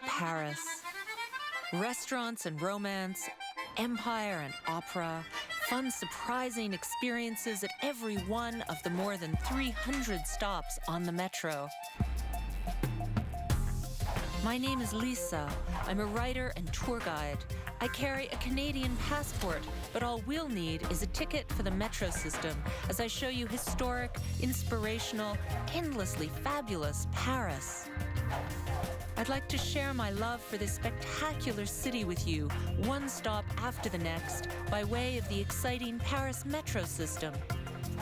Paris. Restaurants and romance, empire and opera, fun, surprising experiences at every one of the more than 300 stops on the metro. My name is Lisa. I'm a writer and tour guide. I carry a Canadian passport, but all we'll need is a ticket for the metro system as I show you historic, inspirational, endlessly fabulous Paris. I'd like to share my love for this spectacular city with you, one stop after the next, by way of the exciting Paris metro system.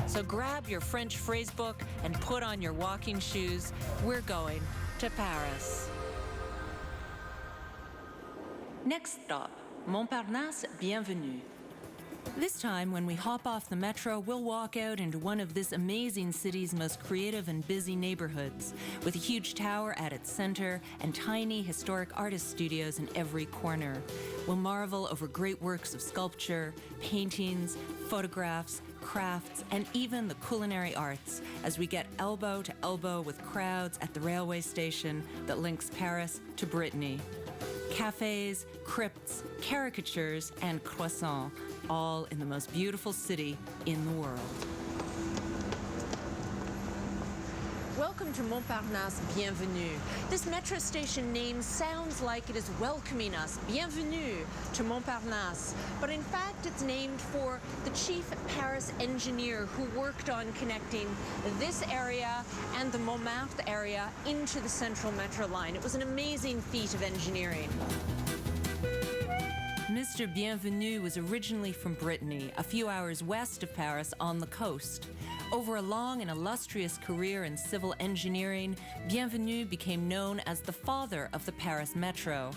So grab your French phrasebook and put on your walking shoes. We're going to Paris. Next stop, Montparnasse, Bienvenue. This time, when we hop off the metro, we'll walk out into one of this amazing city's most creative and busy neighborhoods, with a huge tower at its center and tiny historic artist studios in every corner. We'll marvel over great works of sculpture, paintings, photographs, crafts, and even the culinary arts as we get elbow to elbow with crowds at the railway station that links Paris to Brittany. Cafes, crypts, caricatures, and croissants, all in the most beautiful city in the world. Welcome to Montparnasse, Bienvenue. This metro station name sounds like it is welcoming us, Bienvenue, to Montparnasse. But in fact, it's named for the chief Paris engineer who worked on connecting this area and the Montmartre area into the central metro line. It was an amazing feat of engineering. Mr. Bienvenue was originally from Brittany, a few hours west of Paris on the coast. Over a long and illustrious career in civil engineering, Bienvenue became known as the father of the Paris metro.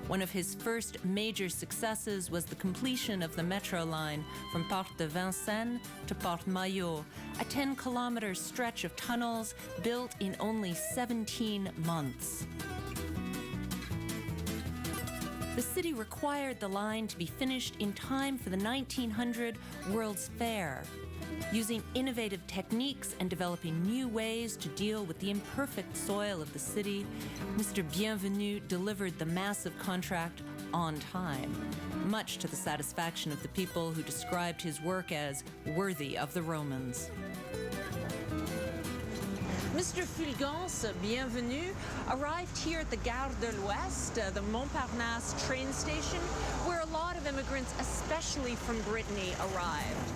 One of his first major successes was the completion of the metro line from Porte de Vincennes to Porte Maillot, a 10-kilometer stretch of tunnels built in only 17 months. The city required the line to be finished in time for the 1900 World's Fair. Using innovative techniques and developing new ways to deal with the imperfect soil of the city, Mr. Bienvenue delivered the massive contract on time, much to the satisfaction of the people who described his work as worthy of the Romans. Mr. Fulgence, Bienvenue, arrived here at the Gare de l'Ouest, the Montparnasse train station, where a lot of immigrants, especially from Brittany, arrived.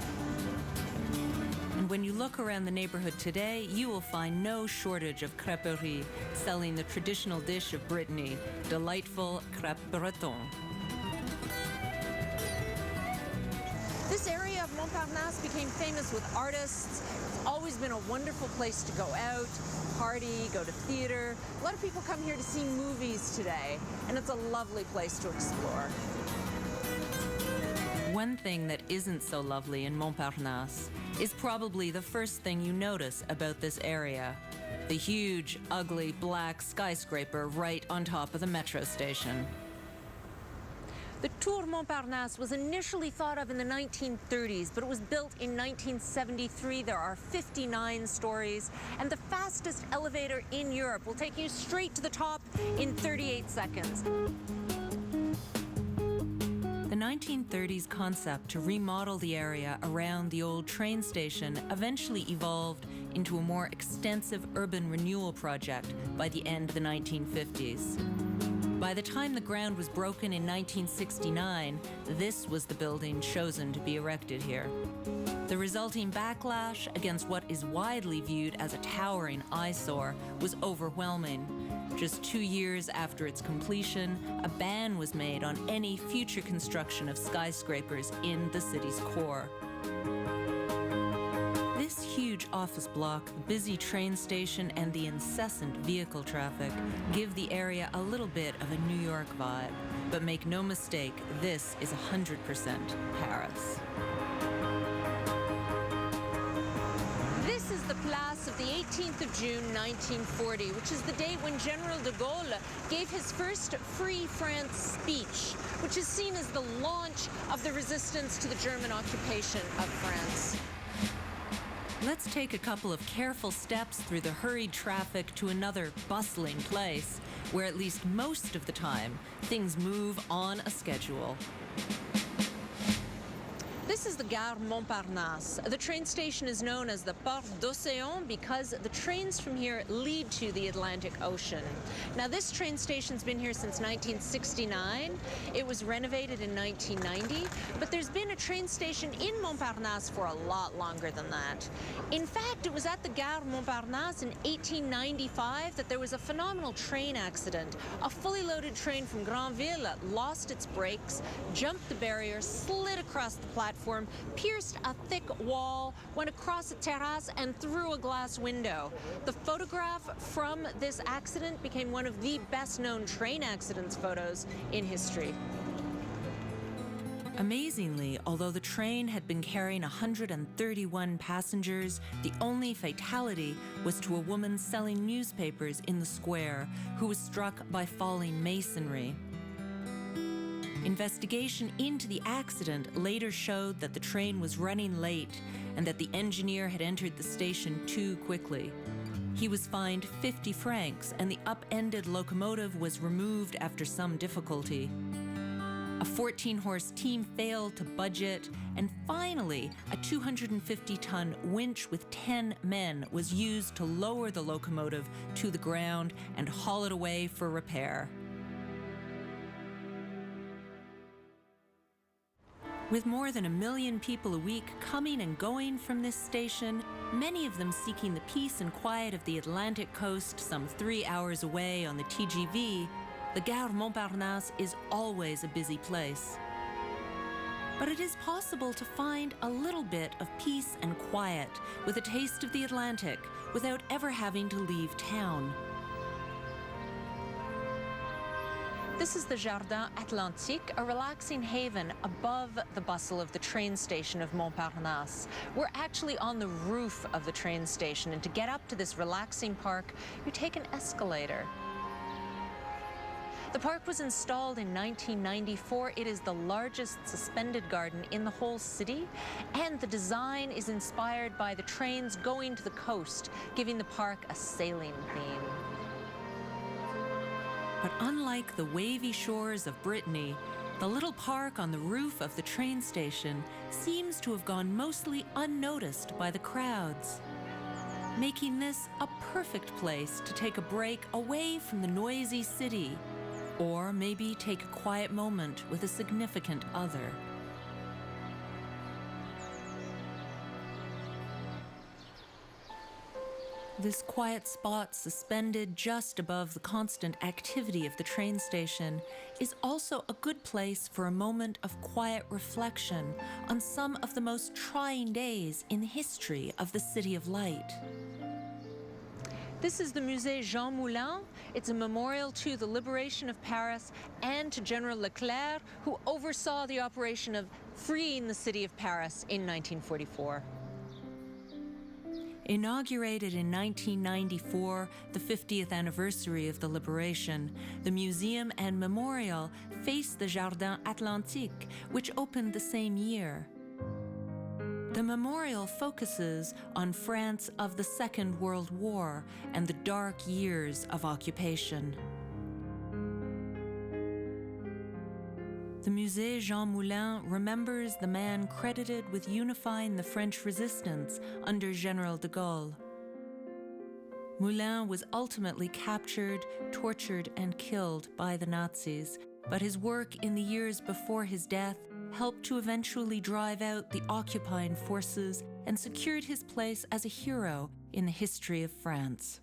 And when you look around the neighborhood today, you will find no shortage of crêperies selling the traditional dish of Brittany, delightful crêpe breton. This area of Montparnasse became famous with artists. It's always been a wonderful place to go out, party, go to theater. A lot of people come here to see movies today, and it's a lovely place to explore. One thing that isn't so lovely in Montparnasse is probably the first thing you notice about this area. The huge, ugly, black skyscraper right on top of the metro station. The Tour Montparnasse was initially thought of in the 1930s, but it was built in 1973. There are 59 stories, and the fastest elevator in Europe will take you straight to the top in 38 seconds. The 1930s concept to remodel the area around the old train station eventually evolved into a more extensive urban renewal project by the end of the 1950s. By the time the ground was broken in 1969, this was the building chosen to be erected here. The resulting backlash against what is widely viewed as a towering eyesore was overwhelming. Just 2 years after its completion, a ban was made on any future construction of skyscrapers in the city's core. This huge office block, the busy train station, and the incessant vehicle traffic give the area a little bit of a New York vibe. But make no mistake, this is 100% Paris. This is the Place of the 18th of June, 1940, which is the date when General de Gaulle gave his first Free France speech, which is seen as the launch of the resistance to the German occupation of France. Let's take a couple of careful steps through the hurried traffic to another bustling place, where at least most of the time, things move on a schedule. This is the Gare Montparnasse. The train station is known as the Porte d'Océan because the trains from here lead to the Atlantic Ocean. Now, this train station's been here since 1969. It was renovated in 1990, but there's been a train station in Montparnasse for a lot longer than that. In fact, it was at the Gare Montparnasse in 1895 that there was a phenomenal train accident. A fully loaded train from Granville lost its brakes, jumped the barrier, slid across the platform, pierced a thick wall, went across a terrace, and through a glass window. The photograph from this accident became one of the best-known train accidents photos in history. Amazingly, although the train had been carrying 131 passengers, the only fatality was to a woman selling newspapers in the square who was struck by falling masonry. Investigation into the accident later showed that the train was running late and that the engineer had entered the station too quickly. He was fined 50 francs and the upended locomotive was removed after some difficulty. A 14-horse team failed to budget, and finally, a 250-ton winch with 10 men was used to lower the locomotive to the ground and haul it away for repair. With more than 1 million people a week coming and going from this station, many of them seeking the peace and quiet of the Atlantic coast some 3 hours away on the TGV, the Gare Montparnasse is always a busy place. But it is possible to find a little bit of peace and quiet with a taste of the Atlantic without ever having to leave town. This is the Jardin Atlantique, a relaxing haven above the bustle of the train station of Montparnasse. We're actually on the roof of the train station, and to get up to this relaxing park, you take an escalator. The park was installed in 1994. It is the largest suspended garden in the whole city, and the design is inspired by the trains going to the coast, giving the park a sailing theme. But unlike the wavy shores of Brittany, the little park on the roof of the train station seems to have gone mostly unnoticed by the crowds, making this a perfect place to take a break away from the noisy city, or maybe take a quiet moment with a significant other. This quiet spot suspended just above the constant activity of the train station is also a good place for a moment of quiet reflection on some of the most trying days in the history of the City of Light. This is the Musée Jean Moulin. It's a memorial to the liberation of Paris and to General Leclerc, who oversaw the operation of freeing the city of Paris in 1944. Inaugurated in 1994, the 50th anniversary of the liberation, the museum and memorial face the Jardin Atlantique, which opened the same year. The memorial focuses on France of the Second World War and the dark years of occupation. The Musée Jean Moulin remembers the man credited with unifying the French resistance under General de Gaulle. Moulin was ultimately captured, tortured, and killed by the Nazis, but his work in the years before his death helped to eventually drive out the occupying forces and secured his place as a hero in the history of France.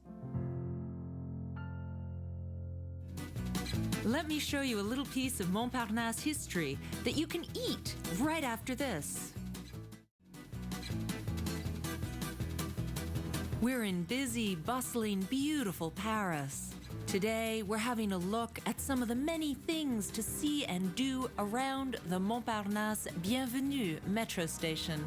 Let me show you a little piece of Montparnasse history that you can eat right after this. We're in busy, bustling, beautiful Paris. Today, we're having a look at some of the many things to see and do around the Montparnasse Bienvenue metro station.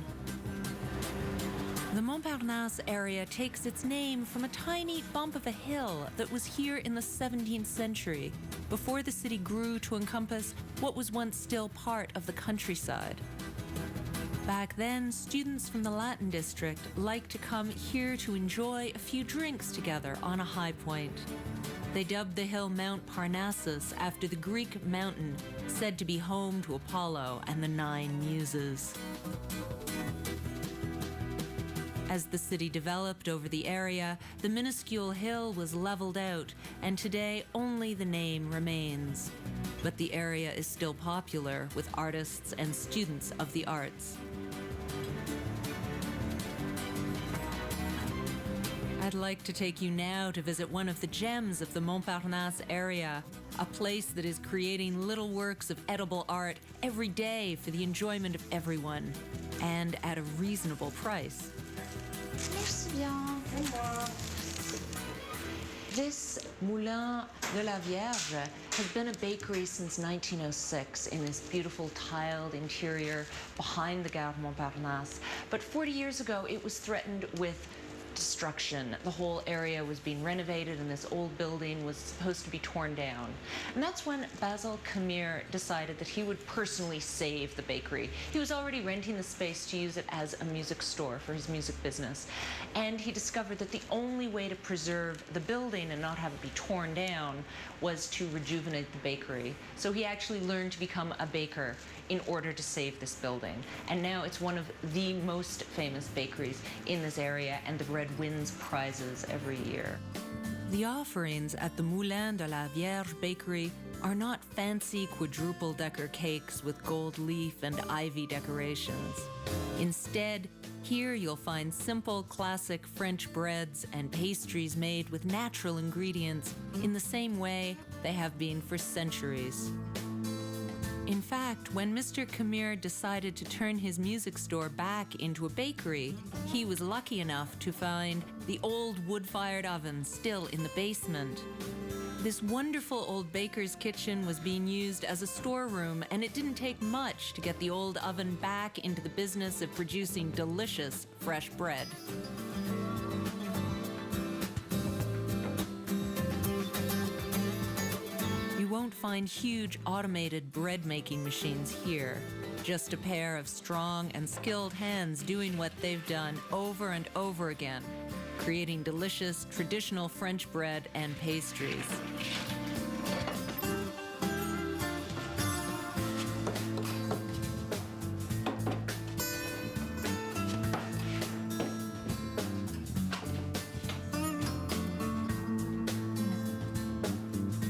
The Montparnasse area takes its name from a tiny bump of a hill that was here in the 17th century, before the city grew to encompass what was once still part of the countryside. Back then, students from the Latin district liked to come here to enjoy a few drinks together on a high point. They dubbed the hill Montparnasse after the Greek mountain said to be home to Apollo and the 9 Muses. As the city developed over the area, the minuscule hill was leveled out, and today only the name remains. But the area is still popular with artists and students of the arts. I'd like to take you now to visit one of the gems of the Montparnasse area, a place that is creating little works of edible art every day for the enjoyment of everyone, and at a reasonable price. Merci bien. This Moulin de la Vierge has been a bakery since 1906 in this beautiful tiled interior behind the Gare Montparnasse. But 40 years ago, it was threatened with destruction. The whole area was being renovated and this old building was supposed to be torn down. And that's when Basil Camille decided that he would personally save the bakery. He was already renting the space to use it as a music store for his music business. And he discovered that the only way to preserve the building and not have it be torn down was to rejuvenate the bakery. So he actually learned to become a baker in order to save this building. And now it's one of the most famous bakeries in this area, and the Red wins prizes every year. The offerings at the Moulin de la Vierge bakery are not fancy quadruple-decker cakes with gold leaf and ivy decorations. Instead, here you'll find simple, classic French breads and pastries made with natural ingredients in the same way they have been for centuries. In fact, when Mr. Camille decided to turn his music store back into a bakery, he was lucky enough to find the old wood-fired oven still in the basement. This wonderful old baker's kitchen was being used as a storeroom, and it didn't take much to get the old oven back into the business of producing delicious fresh bread. You won't find huge automated bread-making machines here. Just a pair of strong and skilled hands doing what they've done over and over again, creating delicious traditional French bread and pastries.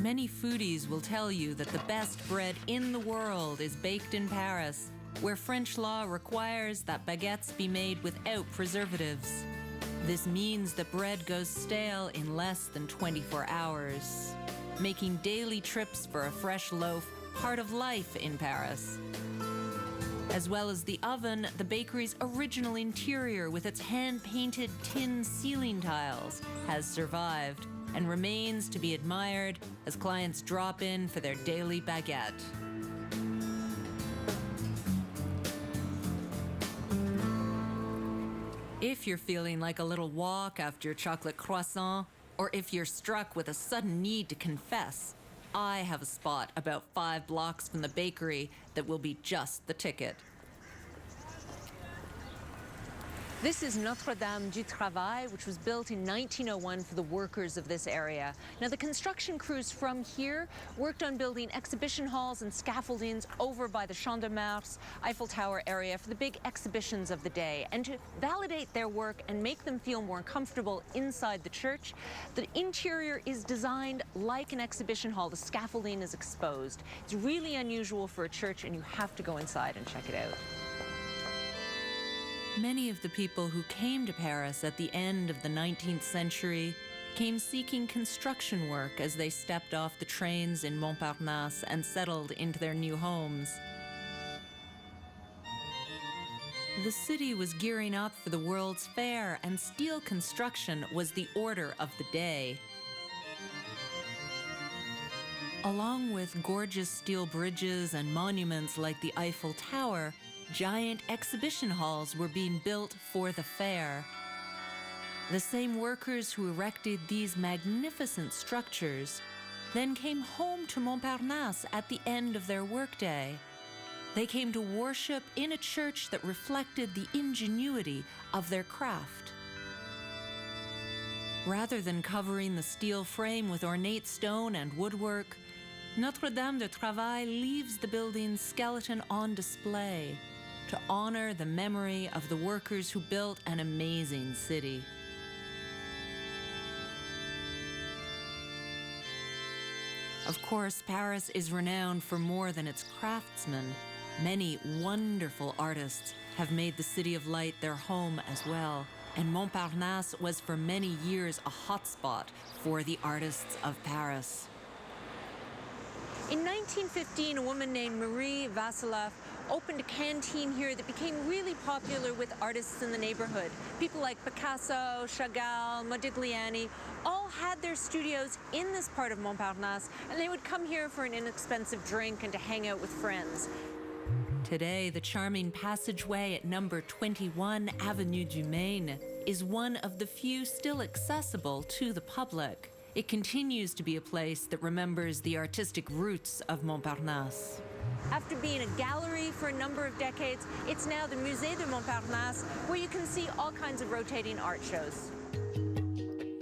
Many foodies will tell you that the best bread in the world is baked in Paris, where French law requires that baguettes be made without preservatives. This means that bread goes stale in less than 24 hours, making daily trips for a fresh loaf part of life in Paris. As well as the oven, the bakery's original interior with its hand-painted tin ceiling tiles has survived and remains to be admired as clients drop in for their daily baguette. If you're feeling like a little walk after your chocolate croissant, or if you're struck with a sudden need to confess, I have a spot about 5 blocks from the bakery that will be just the ticket. This is Notre-Dame du Travail, which was built in 1901 for the workers of this area. Now, the construction crews from here worked on building exhibition halls and scaffoldings over by the Champ de Mars, Eiffel Tower area for the big exhibitions of the day. And to validate their work and make them feel more comfortable inside the church, the interior is designed like an exhibition hall. The scaffolding is exposed. It's really unusual for a church, and you have to go inside and check it out. Many of the people who came to Paris at the end of the 19th century came seeking construction work as they stepped off the trains in Montparnasse and settled into their new homes. The city was gearing up for the World's Fair, and steel construction was the order of the day. Along with gorgeous steel bridges and monuments like the Eiffel Tower, giant exhibition halls were being built for the fair. The same workers who erected these magnificent structures then came home to Montparnasse at the end of their workday. They came to worship in a church that reflected the ingenuity of their craft. Rather than covering the steel frame with ornate stone and woodwork, Notre-Dame de Travail leaves the building's skeleton on display to honor the memory of the workers who built an amazing city. Of course, Paris is renowned for more than its craftsmen. Many wonderful artists have made the City of Light their home as well, and Montparnasse was for many years a hotspot for the artists of Paris. In 1915, a woman named Marie Vassilaf opened a canteen here that became really popular with artists in the neighborhood. People like Picasso, Chagall, Modigliani all had their studios in this part of Montparnasse, and they would come here for an inexpensive drink and to hang out with friends. Today, the charming passageway at number 21 Avenue du Maine is one of the few still accessible to the public. It continues to be a place that remembers the artistic roots of Montparnasse. After being a gallery for a number of decades, it's now the Musée de Montparnasse, where you can see all kinds of rotating art shows.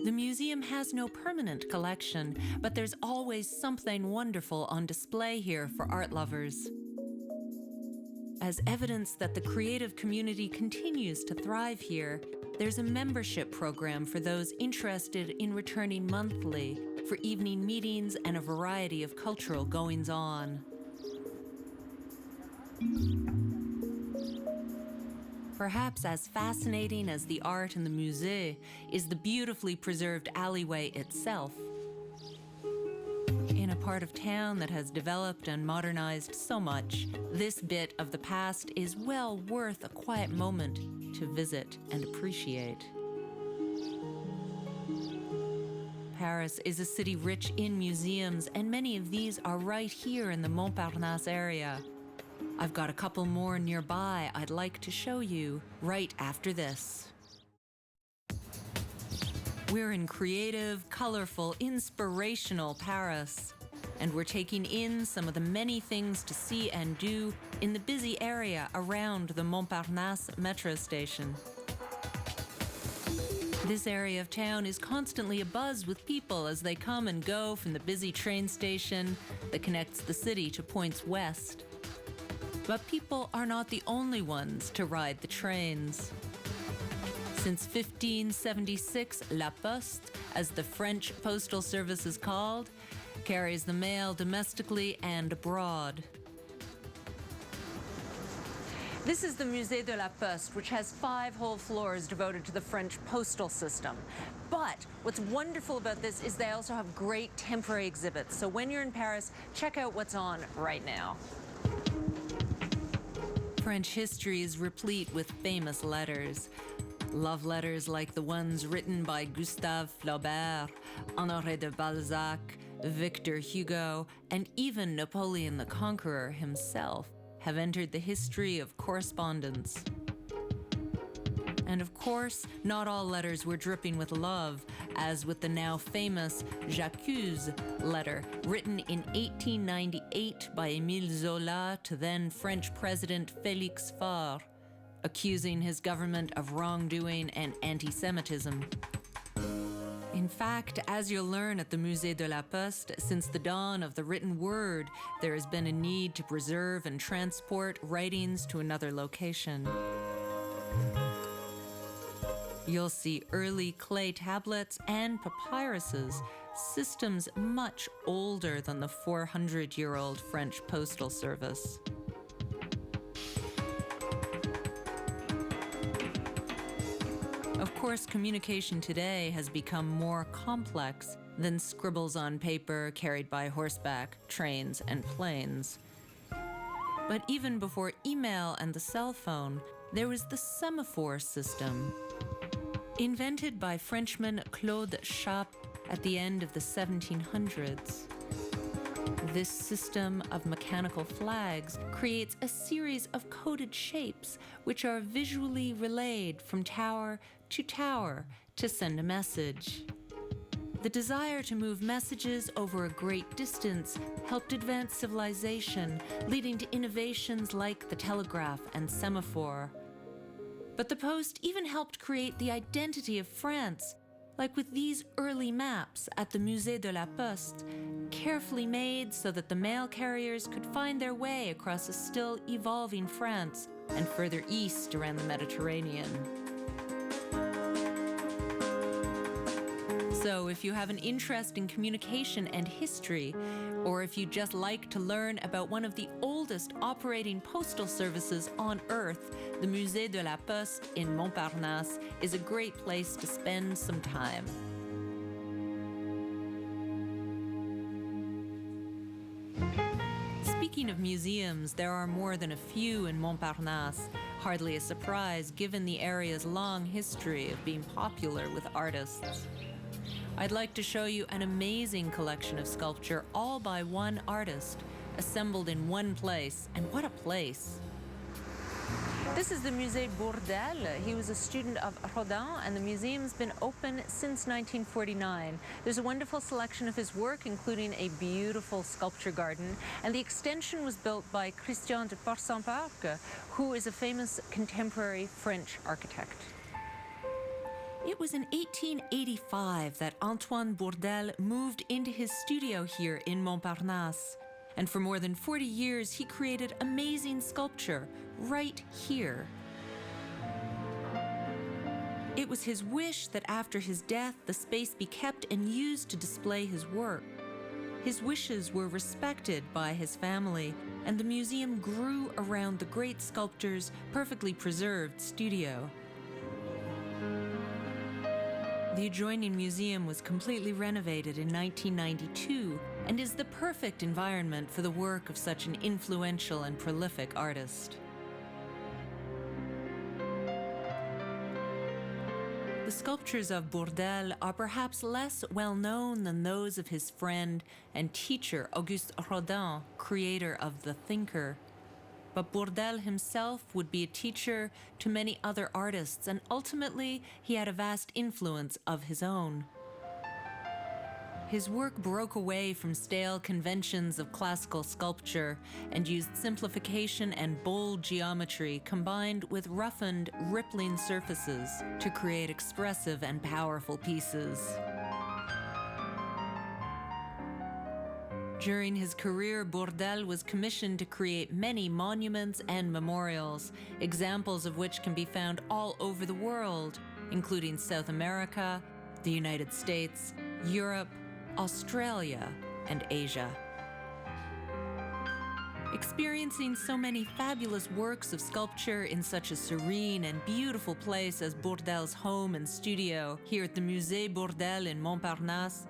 The museum has no permanent collection, but there's always something wonderful on display here for art lovers. As evidence that the creative community continues to thrive here, there's a membership program for those interested in returning monthly for evening meetings and a variety of cultural goings-on. Perhaps as fascinating as the art in the musée is the beautifully preserved alleyway itself. In a part of town that has developed and modernized so much, this bit of the past is well worth a quiet moment to visit and appreciate. Paris is a city rich in museums, and many of these are right here in the Montparnasse area. I've got a couple more nearby I'd like to show you right after this. We're in creative, colorful, inspirational Paris, and we're taking in some of the many things to see and do in the busy area around the Montparnasse metro station. This area of town is constantly abuzz with people as they come and go from the busy train station that connects the city to points west. But people are not the only ones to ride the trains. Since 1576, La Poste, as the French postal service is called, carries the mail domestically and abroad. This is the Musée de la Poste, which has 5 whole floors devoted to the French postal system. But what's wonderful about this is they also have great temporary exhibits. So when you're in Paris, check out what's on right now. French history is replete with famous letters. Love letters like the ones written by Gustave Flaubert, Honoré de Balzac, Victor Hugo, and even Napoleon the Conqueror himself have entered the history of correspondence. And of course, not all letters were dripping with love, as with the now famous J'accuse letter, written in 1898 by Émile Zola to then French President Félix Faure, accusing his government of wrongdoing and anti-Semitism. In fact, as you'll learn at the Musée de la Poste, since the dawn of the written word, there has been a need to preserve and transport writings to another location. You'll see early clay tablets and papyruses, systems much older than the 400-year-old French postal service. Of course, communication today has become more complex than scribbles on paper carried by horseback, trains, and planes. But even before email and the cell phone, there was the semaphore system. Invented by Frenchman Claude Chappe at the end of the 1700s. This system of mechanical flags creates a series of coded shapes which are visually relayed from tower to send a message. The desire to move messages over a great distance helped advance civilization, leading to innovations like the telegraph and semaphore. But the post even helped create the identity of France, like with these early maps at the Musée de la Poste, carefully made so that the mail carriers could find their way across a still evolving France and further east around the Mediterranean. So if you have an interest in communication and history, or if you just like to learn about one of the oldest operating postal services on Earth, the Musée de la Poste in Montparnasse is a great place to spend some time. Speaking of museums, there are more than a few in Montparnasse, hardly a surprise given the area's long history of being popular with artists. I'd like to show you an amazing collection of sculpture all by one artist, assembled in one place, and what a place. This is the Musée Bourdelle. He was a student of Rodin, and the museum's been open since 1949. There's a wonderful selection of his work, including a beautiful sculpture garden, and the extension was built by Christian de Portzamparc, who is a famous contemporary French architect. It was in 1885 that Antoine Bourdelle moved into his studio here in Montparnasse. And for more than 40 years, he created amazing sculpture right here. It was his wish that after his death, the space be kept and used to display his work. His wishes were respected by his family, and the museum grew around the great sculptor's perfectly preserved studio. The adjoining museum was completely renovated in 1992 and is the perfect environment for the work of such an influential and prolific artist. The sculptures of Bourdelle are perhaps less well known than those of his friend and teacher Auguste Rodin, creator of The Thinker. But Bourdelle himself would be a teacher to many other artists, and ultimately he had a vast influence of his own. His work broke away from stale conventions of classical sculpture and used simplification and bold geometry combined with roughened, rippling surfaces to create expressive and powerful pieces. During his career, Bourdelle was commissioned to create many monuments and memorials, examples of which can be found all over the world, including South America, the United States, Europe, Australia, and Asia. Experiencing so many fabulous works of sculpture in such a serene and beautiful place as Bourdelle's home and studio here at the Musée Bourdelle in Montparnasse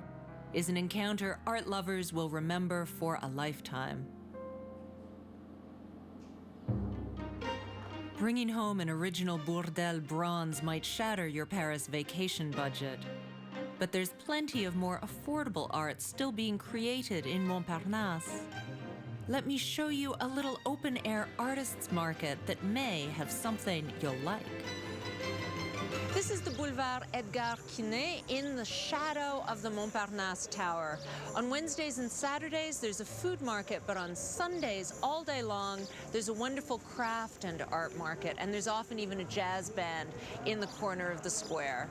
is an encounter art lovers will remember for a lifetime. Bringing home an original Bourdelle bronze might shatter your Paris vacation budget, but there's plenty of more affordable art still being created in Montparnasse. Let me show you a little open-air artists market that may have something you'll like. This is the Boulevard Edgar Quinet in the shadow of the Montparnasse Tower. On Wednesdays and Saturdays, there's a food market, but on Sundays, all day long, there's a wonderful craft and art market, and there's often even a jazz band in the corner of the square.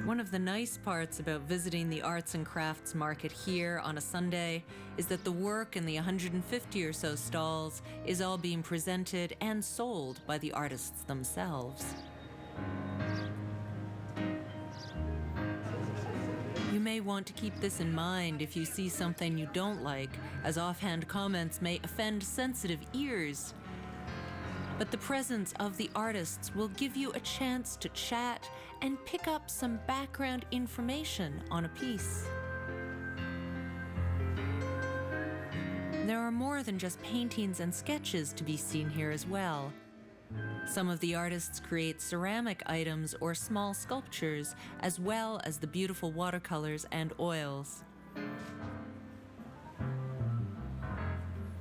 One of the nice parts about visiting the arts and crafts market here on a Sunday is that the work in the 150 or so stalls is all being presented and sold by the artists themselves. You may want to keep this in mind if you see something you don't like, as offhand comments may offend sensitive ears. But the presence of the artists will give you a chance to chat and pick up some background information on a piece. There are more than just paintings and sketches to be seen here as well. Some of the artists create ceramic items or small sculptures, as well as the beautiful watercolors and oils.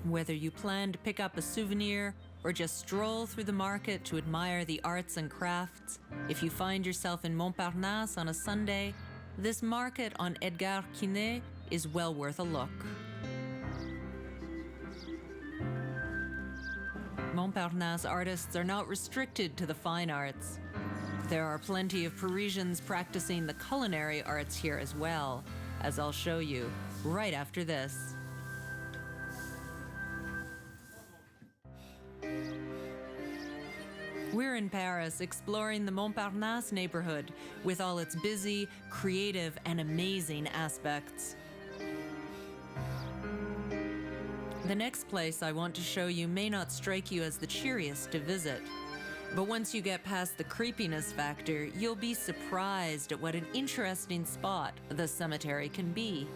Whether you plan to pick up a souvenir or just stroll through the market to admire the arts and crafts, if you find yourself in Montparnasse on a Sunday, this market on Edgar Quinet is well worth a look. Montparnasse artists are not restricted to the fine arts. There are plenty of Parisians practicing the culinary arts here as well, as I'll show you right after this. We're in Paris exploring the Montparnasse neighborhood with all its busy, creative, and amazing aspects. The next place I want to show you may not strike you as the cheeriest to visit, but once you get past the creepiness factor, you'll be surprised at what an interesting spot the cemetery can be.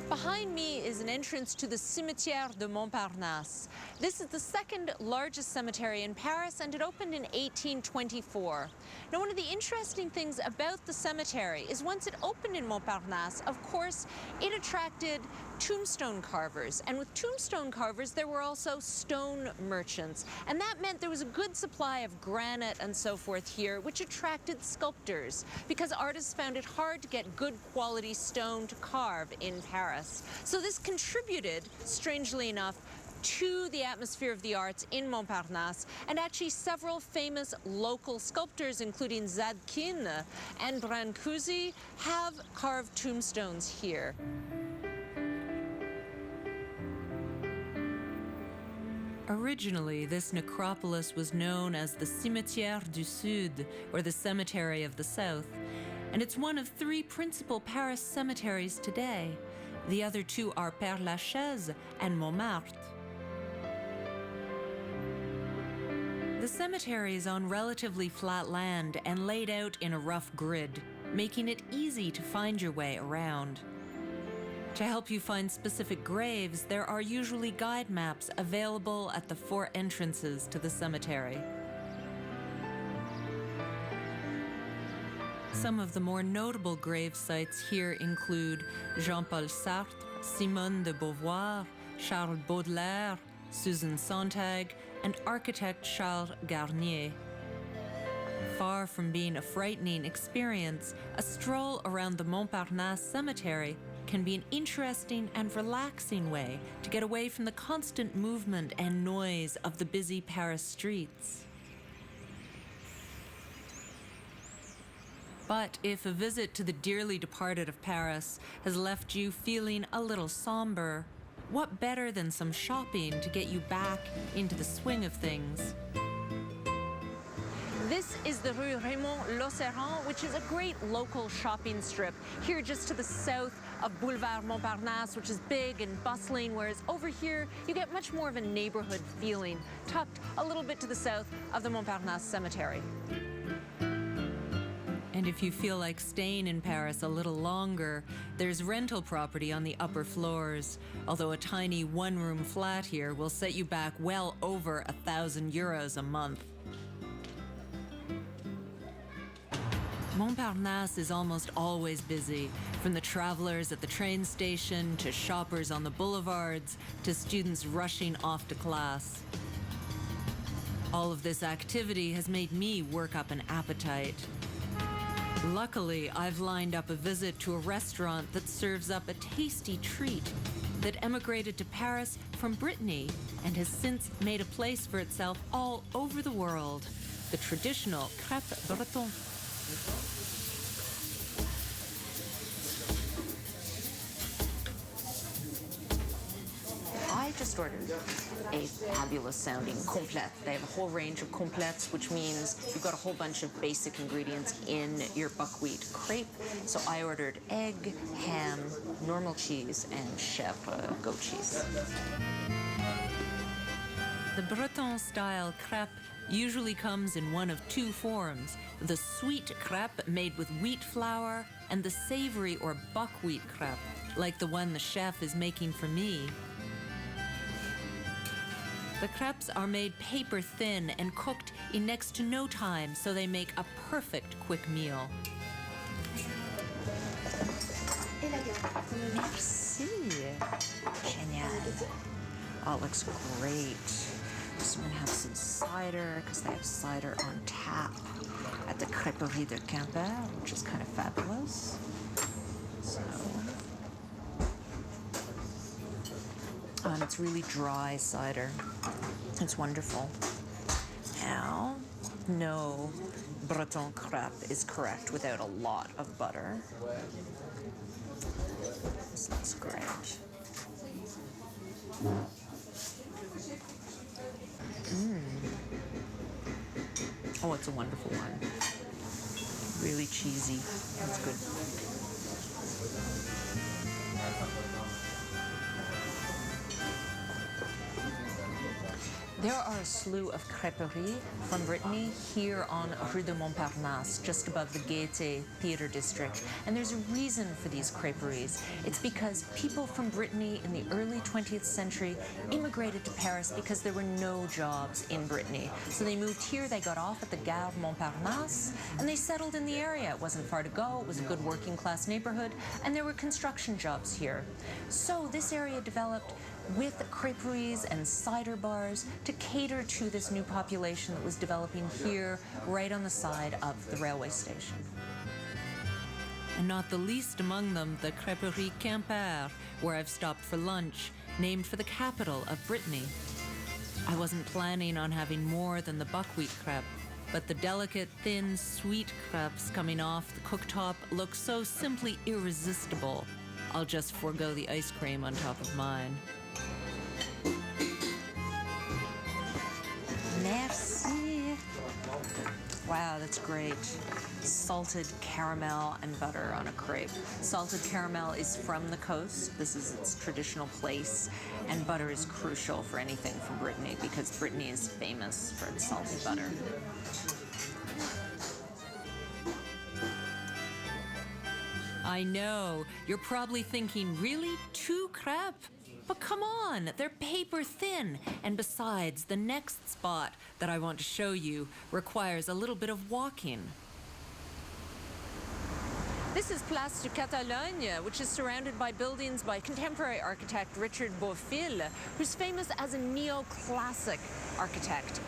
Behind me is an entrance to the Cimetière de Montparnasse. This is the second largest cemetery in Paris, and it opened in 1824. Now, one of the interesting things about the cemetery is once it opened in Montparnasse, of course, it attracted tombstone carvers. And with tombstone carvers, there were also stone merchants. And that meant there was a good supply of granite and so forth here, which attracted sculptors, because artists found it hard to get good quality stone to carve in Paris. So this contributed, strangely enough, to the atmosphere of the arts in Montparnasse, and actually several famous local sculptors, including Zadkine and Brancusi, have carved tombstones here. Originally, this necropolis was known as the Cimetière du Sud, or the Cemetery of the South, and it's one of three principal Paris cemeteries today. The other two are Père Lachaise and Montmartre. The cemetery is on relatively flat land and laid out in a rough grid, making it easy to find your way around. To help you find specific graves, there are usually guide maps available at the 4 entrances to the cemetery. Some of the more notable grave sites here include Jean-Paul Sartre, Simone de Beauvoir, Charles Baudelaire, Susan Sontag, and architect Charles Garnier. Far from being a frightening experience, a stroll around the Montparnasse cemetery can be an interesting and relaxing way to get away from the constant movement and noise of the busy Paris streets. But if a visit to the dearly departed of Paris has left you feeling a little somber, what better than some shopping to get you back into the swing of things? This is the Rue Raymond Losserand, which is a great local shopping strip here just to the south of Boulevard Montparnasse, which is big and bustling, whereas over here you get much more of a neighborhood feeling, tucked a little bit to the south of the Montparnasse Cemetery. And if you feel like staying in Paris a little longer, there's rental property on the upper floors, although a tiny one-room flat here will set you back well over €1,000 a month. Montparnasse is almost always busy, from the travelers at the train station to shoppers on the boulevards to students rushing off to class. All of this activity has made me work up an appetite. Luckily, I've lined up a visit to a restaurant that serves up a tasty treat that emigrated to Paris from Brittany and has since made a place for itself all over the world, the traditional crêpe breton. I just ordered a fabulous sounding complète. They have a whole range of complètes, which means you've got a whole bunch of basic ingredients in your buckwheat crepe. So I ordered egg, ham, normal cheese, and chèvre goat cheese. The Breton-style crêpe usually comes in one of 2 forms, the sweet crêpe made with wheat flour and the savory or buckwheat crêpe, like the one the chef is making for me. The crêpes are made paper thin and cooked in next to no time, so they make a perfect quick meal. Merci. Génial. Oh, it looks great. So I'm gonna have some cider, because they have cider on tap at the Crêperie de Quimper, which is kind of fabulous. So, and it's really dry cider. It's wonderful. Now, no Breton crepe is correct without a lot of butter. This looks great. Oh, it's a wonderful one. Really cheesy. That's good. There are a slew of crêperies from Brittany here on Rue de Montparnasse, just above the Gaîté Theatre District. And there's a reason for these crêperies. It's because people from Brittany in the early 20th century immigrated to Paris because there were no jobs in Brittany. So they moved here, they got off at the Gare Montparnasse, and they settled in the area. It wasn't far to go, it was a good working class neighborhood, and there were construction jobs here. So this area developed with crêperies and cider bars to cater to this new population that was developing here right on the side of the railway station. And not the least among them, the Crêperie Quimper, where I've stopped for lunch, named for the capital of Brittany. I wasn't planning on having more than the buckwheat crepe, but the delicate, thin, sweet crepes coming off the cooktop look so simply irresistible. I'll just forego the ice cream on top of mine. Merci. Wow, that's great. Salted caramel and butter on a crepe. Salted caramel is from the coast. This is its traditional place. And butter is crucial for anything from Brittany because Brittany is famous for its salted butter. I know, you're probably thinking, really? 2 crêpes? But come on, they're paper thin. And besides, the next spot that I want to show you requires a little bit of walking. This is Place de Catalogne, which is surrounded by buildings by contemporary architect Richard Beaufil, who's famous as a neoclassic architect.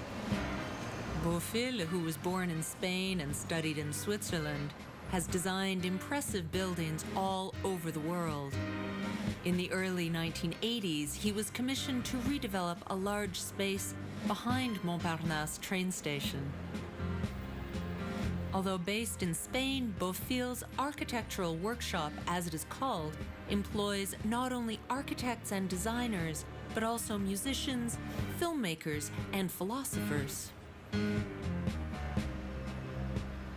Beaufil, who was born in Spain and studied in Switzerland, has designed impressive buildings all over the world. In the early 1980s, he was commissioned to redevelop a large space behind Montparnasse train station. Although based in Spain, Beaufil's architectural workshop, as it is called, employs not only architects and designers, but also musicians, filmmakers, and philosophers.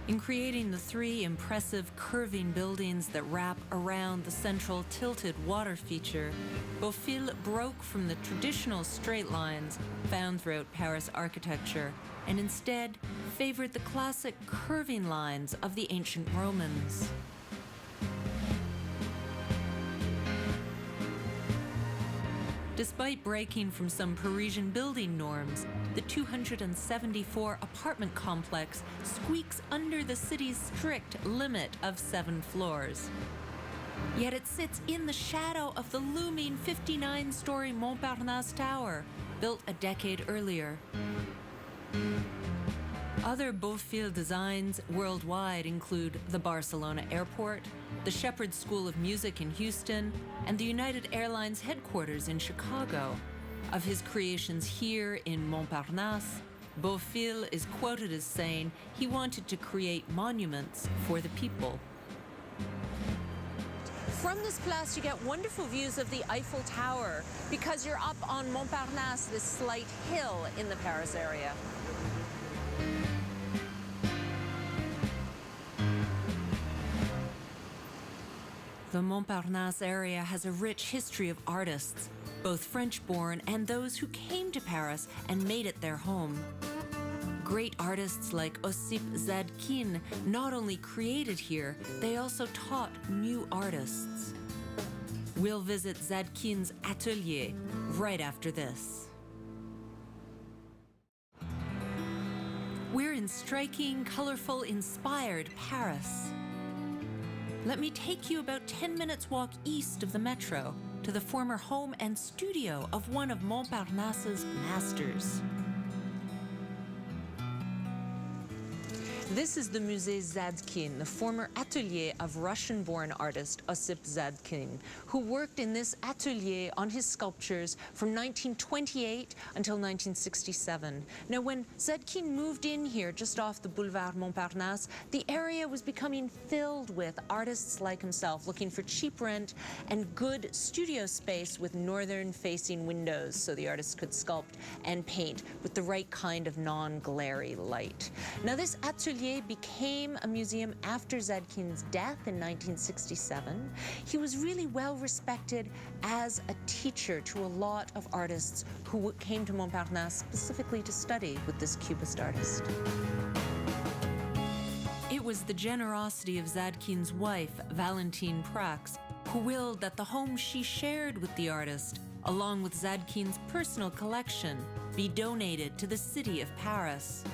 In creating the 3 impressive curving buildings that wrap around the central tilted water feature, Beaufil broke from the traditional straight lines found throughout Paris architecture and instead favored the classic curving lines of the ancient Romans. Despite breaking from some Parisian building norms, the 274 apartment complex squeaks under the city's strict limit of 7 floors. Yet it sits in the shadow of the looming 59-story Montparnasse Tower, built a decade earlier. Other Beaufil designs worldwide include the Barcelona Airport, the Shepherd School of Music in Houston, and the United Airlines headquarters in Chicago. Of his creations here in Montparnasse, Beaufil is quoted as saying he wanted to create monuments for the people. From this place, you get wonderful views of the Eiffel Tower because you're up on Montparnasse, this slight hill in the Paris area. The Montparnasse area has a rich history of artists, both French-born and those who came to Paris and made it their home. Great artists like Ossip Zadkine not only created here, they also taught new artists. We'll visit Zadkine's atelier right after this. We're in striking, colorful, inspired Paris. Let me take you about 10 minutes walk east of the metro, to the former home and studio of one of Montparnasse's masters. This is the Musée Zadkine, the former atelier of Russian-born artist Osip Zadkine, who worked in this atelier on his sculptures from 1928 until 1967. Now, when Zadkine moved in here just off the Boulevard Montparnasse, the area was becoming filled with artists like himself looking for cheap rent and good studio space with northern-facing windows so the artists could sculpt and paint with the right kind of non-glary light. Now, this atelier became a museum after Zadkine's death in 1967. He was really well respected as a teacher to a lot of artists who came to Montparnasse specifically to study with this Cubist artist. It was the generosity of Zadkine's wife, Valentine Prax, who willed that the home she shared with the artist, along with Zadkine's personal collection, be donated to the city of Paris.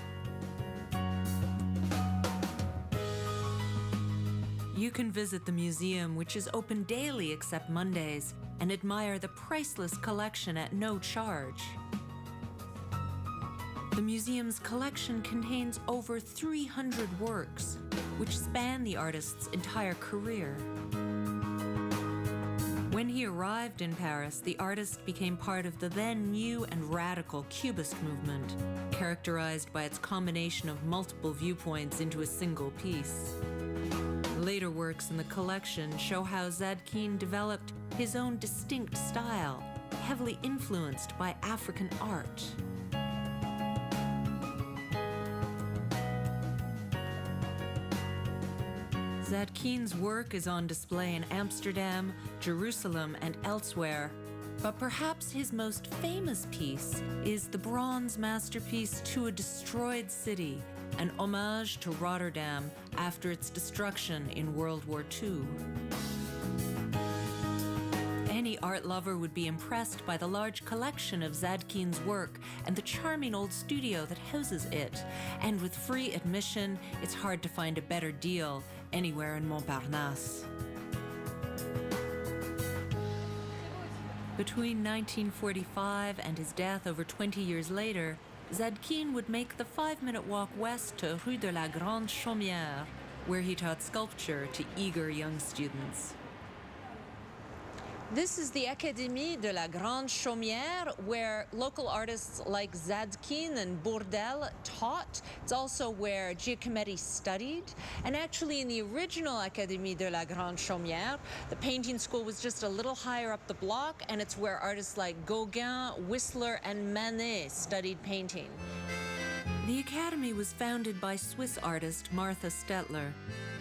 You can visit the museum, which is open daily except Mondays, and admire the priceless collection at no charge. The museum's collection contains over 300 works, which span the artist's entire career. When he arrived in Paris, the artist became part of the then new and radical Cubist movement, characterized by its combination of multiple viewpoints into a single piece. Later works in the collection show how Zadkine developed his own distinct style, heavily influenced by African art. Zadkine's work is on display in Amsterdam, Jerusalem, and elsewhere, but perhaps his most famous piece is the bronze masterpiece To a Destroyed City, an homage to Rotterdam after its destruction in World War II. Any art lover would be impressed by the large collection of Zadkine's work and the charming old studio that houses it. And with free admission, it's hard to find a better deal anywhere in Montparnasse. Between 1945 and his death over 20 years later, Zadkine would make the 5-minute walk west to Rue de la Grande Chaumière, where he taught sculpture to eager young students. This is the Académie de la Grande Chaumière, where local artists like Zadkine and Bourdelle taught. It's also where Giacometti studied. And actually, in the original Académie de la Grande Chaumière, the painting school was just a little higher up the block, and it's where artists like Gauguin, Whistler, and Manet studied painting. The Academy was founded by Swiss artist Martha Stettler.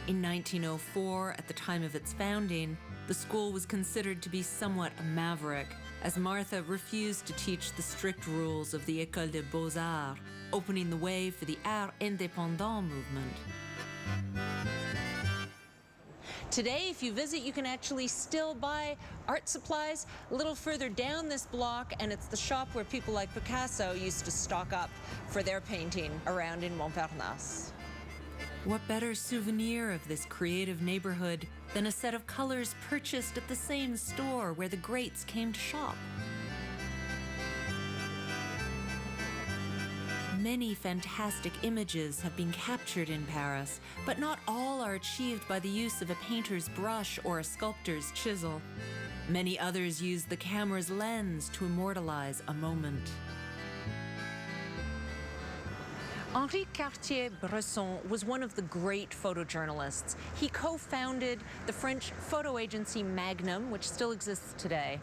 In 1904, at the time of its founding, the school was considered to be somewhat a maverick, as Martha refused to teach the strict rules of the École des Beaux-Arts, opening the way for the Art Indépendant movement. Today, if you visit, you can actually still buy art supplies a little further down this block, and it's the shop where people like Picasso used to stock up for their painting around in Montparnasse. What better souvenir of this creative neighborhood than a set of colors purchased at the same store where the greats came to shop? Many fantastic images have been captured in Paris, but not all are achieved by the use of a painter's brush or a sculptor's chisel. Many others use the camera's lens to immortalize a moment. Henri Cartier-Bresson was one of the great photojournalists. He co-founded the French photo agency Magnum, which still exists today.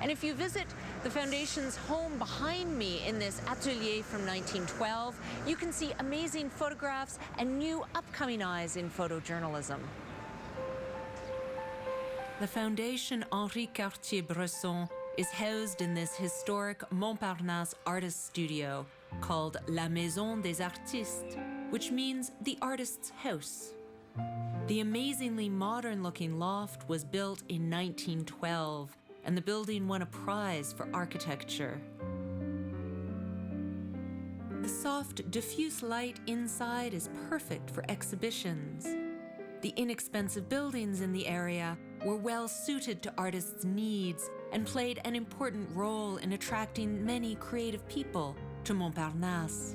And if you visit the Foundation's home behind me in this atelier from 1912, you can see amazing photographs and new upcoming eyes in photojournalism. The Foundation Henri Cartier-Bresson is housed in this historic Montparnasse artist studio called La Maison des Artistes, which means the artist's house. The amazingly modern-looking loft was built in 1912, and the building won a prize for architecture. The soft, diffuse light inside is perfect for exhibitions. The inexpensive buildings in the area were well suited to artists' needs and played an important role in attracting many creative people to Montparnasse.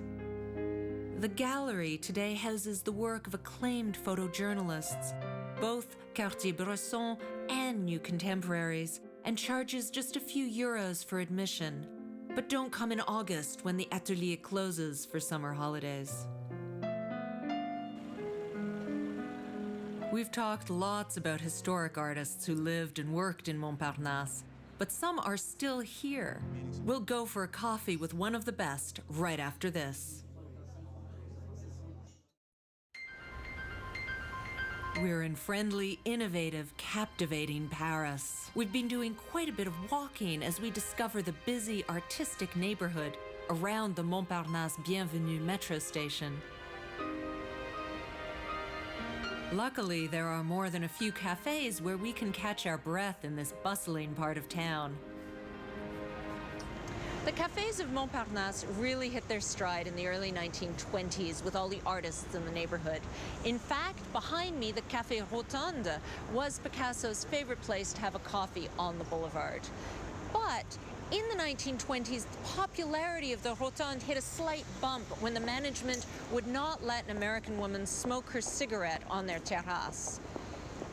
The gallery today houses the work of acclaimed photojournalists, both Cartier-Bresson and new contemporaries, and charges just a few euros for admission. But don't come in August when the atelier closes for summer holidays. We've talked lots about historic artists who lived and worked in Montparnasse, but some are still here. We'll go for a coffee with one of the best right after this. We're in friendly, innovative, captivating Paris. We've been doing quite a bit of walking as we discover the busy, artistic neighborhood around the Montparnasse Bienvenue metro station. Luckily, there are more than a few cafes where we can catch our breath in this bustling part of town. The cafes of Montparnasse really hit their stride in the early 1920s with all the artists in the neighborhood. In fact, behind me, the Café Rotonde was Picasso's favorite place to have a coffee on the boulevard. But in the 1920s, the popularity of the Rotonde hit a slight bump when the management would not let an American woman smoke her cigarette on their terrace.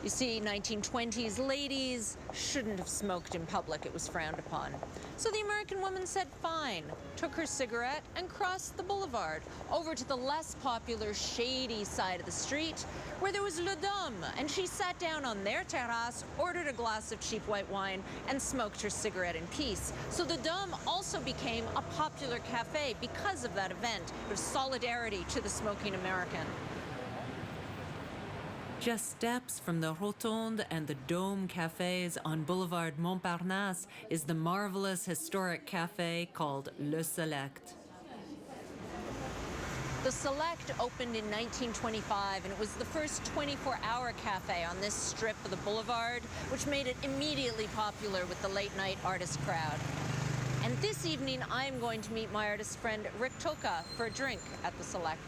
You see, 1920s ladies shouldn't have smoked in public. It was frowned upon. So the American woman said fine, took her cigarette and crossed the boulevard over to the less popular shady side of the street where there was Le Dôme, and she sat down on their terrace, ordered a glass of cheap white wine, and smoked her cigarette in peace. So the Dôme also became a popular cafe because of that event. It was solidarity to the smoking American. Just steps from the Rotonde and the Dôme cafes on Boulevard Montparnasse is the marvelous historic cafe called Le Select. The Select opened in 1925, and it was the first 24-hour cafe on this strip of the boulevard, which made it immediately popular with the late-night artist crowd. And this evening, I'm going to meet my artist friend Rick Toka for a drink at the Select.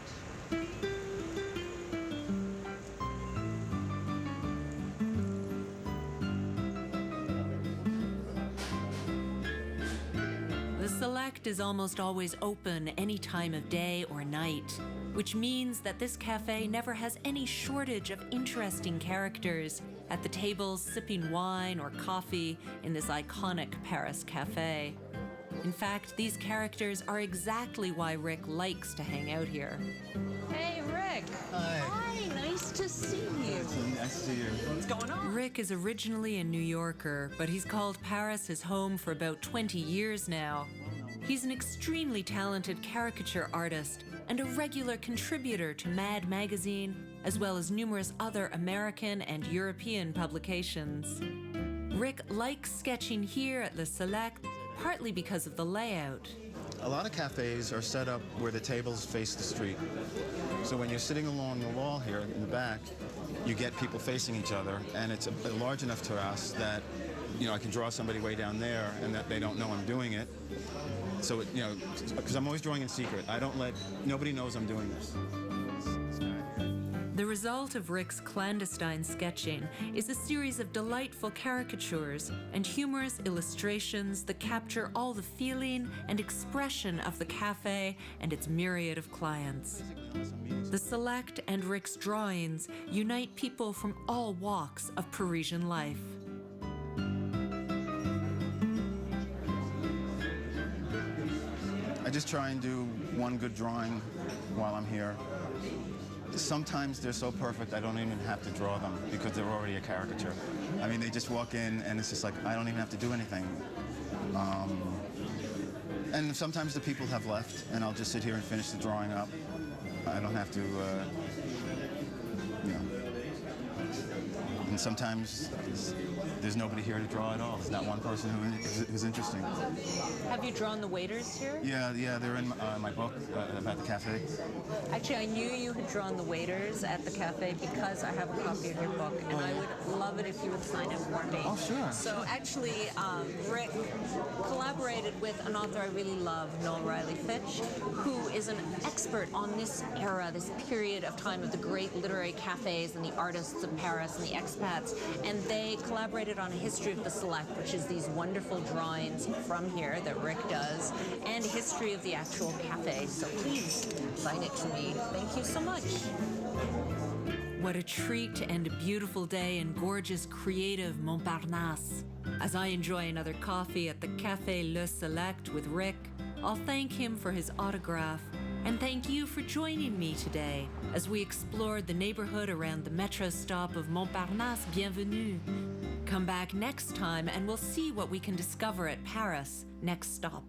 The Select is almost always open any time of day or night, which means that this cafe never has any shortage of interesting characters at the tables sipping wine or coffee in this iconic Paris cafe. In fact, these characters are exactly why Rick likes to hang out here. Hey, Rick. Hi. Hi, nice to see you. Nice to see you. What's going on? Rick is originally a New Yorker, but he's called Paris his home for about 20 years now. He's an extremely talented caricature artist and a regular contributor to Mad magazine, as well as numerous other American and European publications. Rick likes sketching here at Le Select, partly because of the layout. A lot of cafes are set up where the tables face the street. So when you're sitting along the wall here in the back, you get people facing each other, and it's a large enough terrace that, you know, I can draw somebody way down there and that they don't know I'm doing it. So, you know, because I'm always drawing in secret. Nobody knows I'm doing this. The result of Rick's clandestine sketching is a series of delightful caricatures and humorous illustrations that capture all the feeling and expression of the cafe and its myriad of clients. The Select and Rick's drawings unite people from all walks of Parisian life. I just try and do one good drawing while I'm here. Sometimes they're so perfect I don't even have to draw them because they're already a caricature. I mean, they just walk in and it's just like, I don't even have to do anything. And sometimes the people have left and I'll just sit here and finish the drawing up. I don't have to, you know. And sometimes there's nobody here to draw at all. There's not one person who's interesting. Have you drawn the waiters here? Yeah, they're in my book about the cafe. Actually, I knew you had drawn the waiters at the cafe because I have a copy of your book, and I would love it if you would sign it for me. Oh, sure. So actually, Rick collaborated with an author I really love, Noel Riley Fitch, who is an expert on this era, this period of time of the great literary cafes and the artists of Paris and the expats, and they collaborated on a history of the Select, which is these wonderful drawings from here that Rick does, and a history of the actual cafe. So please sign it to me. Thank you so much. What a treat to end a beautiful day in gorgeous, creative Montparnasse. As I enjoy another coffee at the Café Le Select with Rick, I'll thank him for his autograph, and thank you for joining me today as we explored the neighborhood around the metro stop of Montparnasse Bienvenue. Come back next time and we'll see what we can discover at Paris' next stop.